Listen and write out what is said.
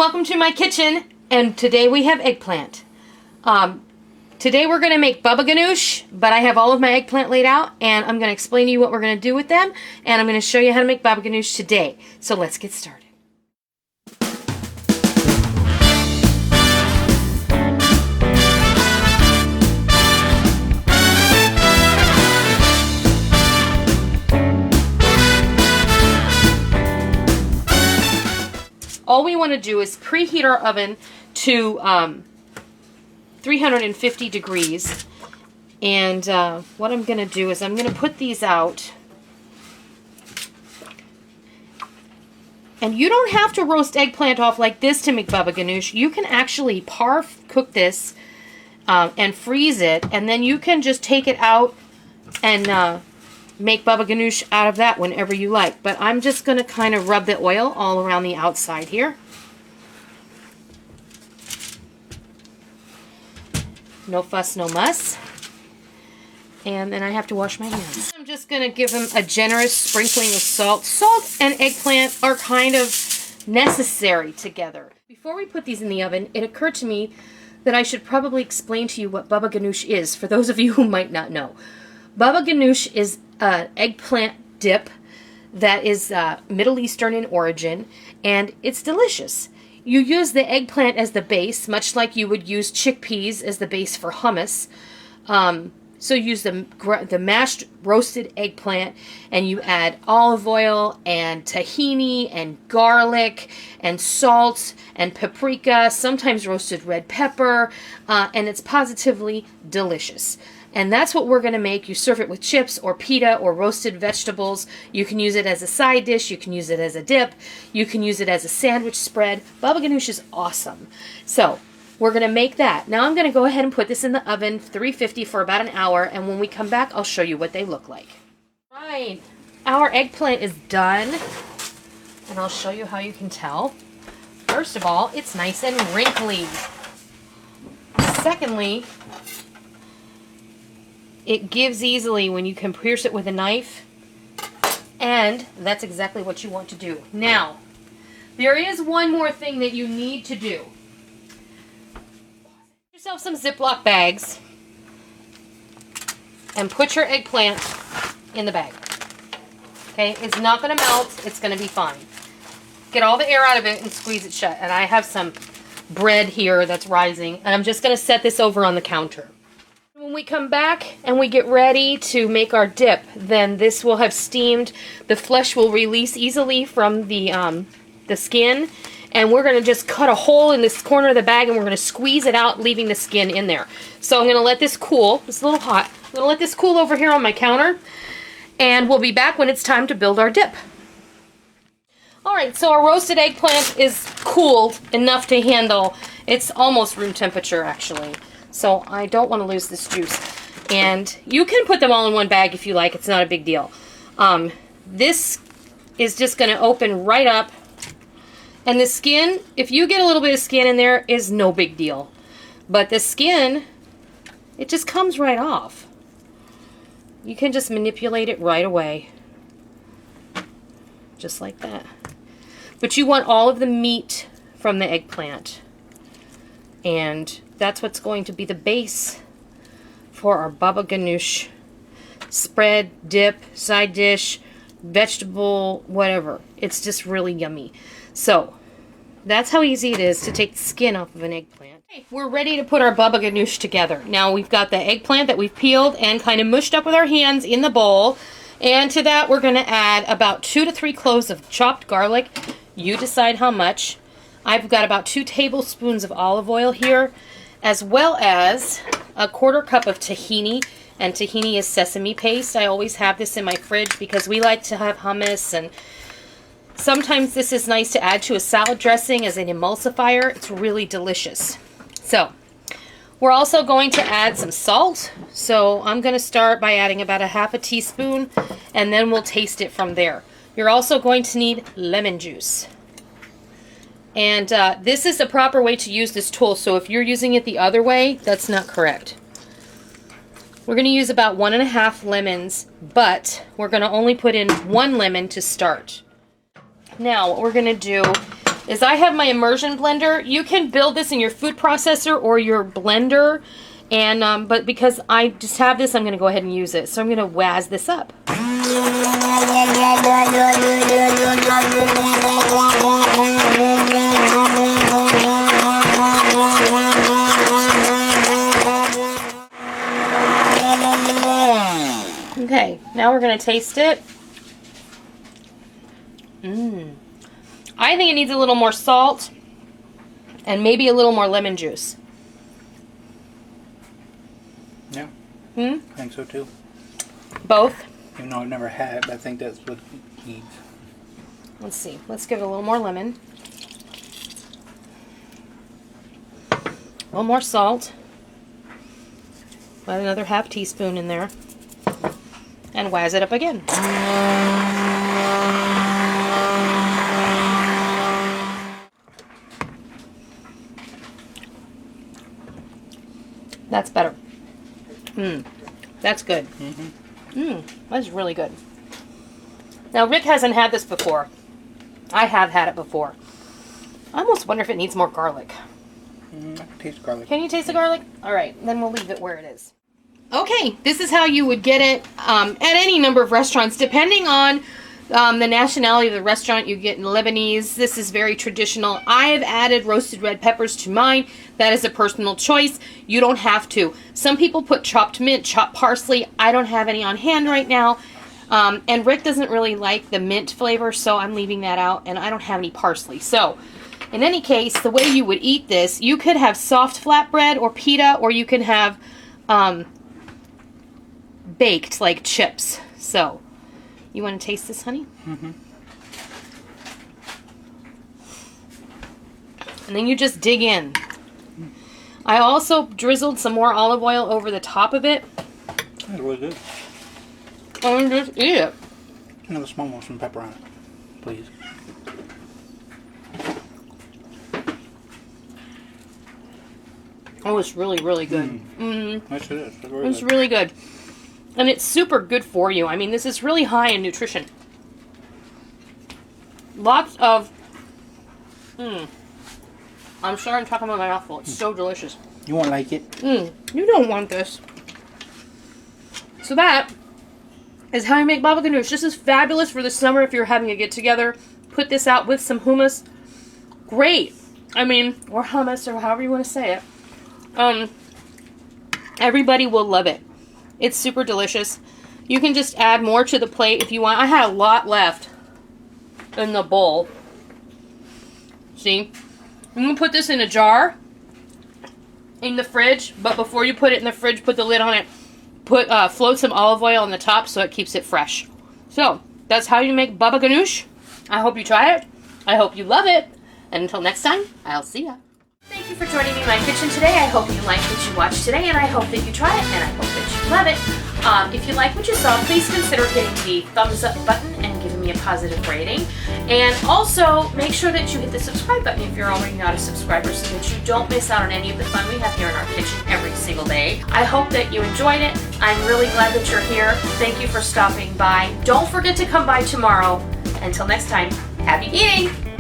welcome to my kitchen, and today we have eggplant. Today we're going to make baba ganoush, but I have all of my eggplant laid out, and I'm going to explain to you what we're going to do with them, and I'm going to show you how to make baba ganoush today. So let's get started. All we want to do is preheat our oven to 350 degrees. And what I'm going to do is I'm going to put these out. And you don't have to roast eggplant off like this to make baba ganoush. You can actually cook this and freeze it. And then you can just take it out and make baba ganoush out of that whenever you like. But I'm just going to kind of rub the oil all around the outside here. No fuss, no muss. And then I have to wash my hands. I'm just going to give them a generous sprinkling of salt. Salt and eggplant are kind of necessary together. Before we put these in the oven, it occurred to me that I should probably explain to you what baba ganoush is, for those of you who might not know. Baba ganoush is an eggplant dip that is Middle Eastern in origin, and it's delicious. You use the eggplant as the base, much like you would use chickpeas as the base for hummus. So you use the mashed roasted eggplant, and you add olive oil and tahini and garlic and salt and paprika, sometimes roasted red pepper, and it's positively delicious. And that's what we're going to make. You serve it with chips or pita or roasted vegetables. You can use it as a side dish. You can use it as a dip. You can use it as a sandwich spread. Baba ganoush is awesome. So we're going to make that. Now I'm going to go ahead and put this in the oven, 350 for about an hour. And when we come back, I'll show you what they look like. All right. Our eggplant is done. And I'll show you how you can tell. First of all, it's nice and wrinkly. Secondly, it gives easily when you can pierce it with a knife, and that's exactly what you want to do. Now, there is one more thing that you need to do. Get yourself some Ziploc bags and put your eggplant in the bag. Okay, it's not going to melt, it's going to be fine. Get all the air out of it and squeeze it shut. And I have some bread here that's rising, and I'm just going to set this over on the counter. When we come back and we get ready to make our dip, then this will have steamed. The flesh will release easily from the skin, and we're going to just cut a hole in this corner of the bag, and we're going to squeeze it out, leaving the skin in there. So I'm going to let this cool. It's a little hot. I'm going to let this cool over here on my counter, and we'll be back when it's time to build our dip. Alright, so our roasted eggplant is cooled enough to handle. It's almost room temperature, actually. So I don't want to lose this juice. And you can put them all in one bag if you like. It's not a big deal. This is just going to open right up. And the skin, if you get a little bit of skin in there, is no big deal. But the skin, it just comes right off. You can just manipulate it right away. Just like that. But you want all of the meat from the eggplant. And that's what's going to be the base for our baba ganoush spread, dip, side dish, vegetable, whatever. It's just really yummy. So that's how easy it is to take the skin off of an eggplant. Okay, we're ready to put our baba ganoush together. Now we've got the eggplant that we've peeled and kind of mushed up with our hands in the bowl. And to that we're going to add about 2 to 3 cloves of chopped garlic. You decide how much. I've got about 2 tablespoons of olive oil here, as well as a 1/4 cup of tahini. And tahini is sesame paste. I always have this in my fridge because we like to have hummus, and sometimes this is nice to add to a salad dressing as an emulsifier. It's really delicious. So we're also going to add some salt. So I'm going to start by adding about 1/2 teaspoon, and then we'll taste it from there. You're also going to need lemon juice. And this is the proper way to use this tool, so if you're using it the other way, that's not correct. We're going to use about 1.5 lemons, but we're going to only put in 1 lemon to start. Now, what we're going to do is I have my immersion blender. You can build this in your food processor or your blender. And, but because I just have this, I'm going to go ahead and use it. So I'm going to wazz this up. Okay, now we're going to taste it. I think it needs a little more salt and maybe a little more lemon juice. Yeah. I think so too. Both? Even though I've never had it, but I think that's what it needs. Let's see. Let's give it a little more lemon. A little more salt. About another half teaspoon in there. And wazz it up again. That's better. That's good. That's really good. Now, Rick hasn't had this before. I have had it before. I almost wonder if it needs more garlic. I can taste garlic. Can you taste the garlic? All right, then we'll leave it where it is. Okay, this is how you would get it at any number of restaurants. Depending on the nationality of the restaurant, you get in Lebanese. This is very traditional. I have added roasted red peppers to mine. That is a personal choice. You don't have to. Some people put chopped mint, chopped parsley. I don't have any on hand right now. And Rick doesn't really like the mint flavor, so I'm leaving that out. And I don't have any parsley. So, in any case, the way you would eat this, you could have soft flatbread or pita, or you can have baked, like chips. So, you want to taste this, honey? And then you just dig in. I also drizzled some more olive oil over the top of it. That's really good. And just eat it. Another small one with some pepper on it, please. Oh, it's really, really good. Yes, it is. It's really good. And it's super good for you. I mean, this is really high in nutrition. Lots of... I'm starting talking about my mouthful. It's so delicious. You won't like it. You don't want this. So that is how you make baba ganoush. This is fabulous for the summer if you're having a get-together. Put this out with some hummus. Great. I mean, or hummus, or however you want to say it. Everybody will love it. It's super delicious. You can just add more to the plate if you want. I had a lot left in the bowl. See? I'm going to put this in a jar in the fridge, but before you put it in the fridge, put the lid on it. Float some olive oil on the top so it keeps it fresh. So, that's how you make baba ganoush. I hope you try it. I hope you love it. And until next time, I'll see ya. Thank you for joining me in my kitchen today. I hope you liked what you watched today, and I hope that you try it, and I hope that you love it. If you like what you saw, please consider hitting the thumbs up button and giving me a positive rating. And also, make sure that you hit the subscribe button if you're already not a subscriber so that you don't miss out on any of the fun we have here in our kitchen every single day. I hope that you enjoyed it. I'm really glad that you're here. Thank you for stopping by. Don't forget to come by tomorrow. Until next time, happy eating!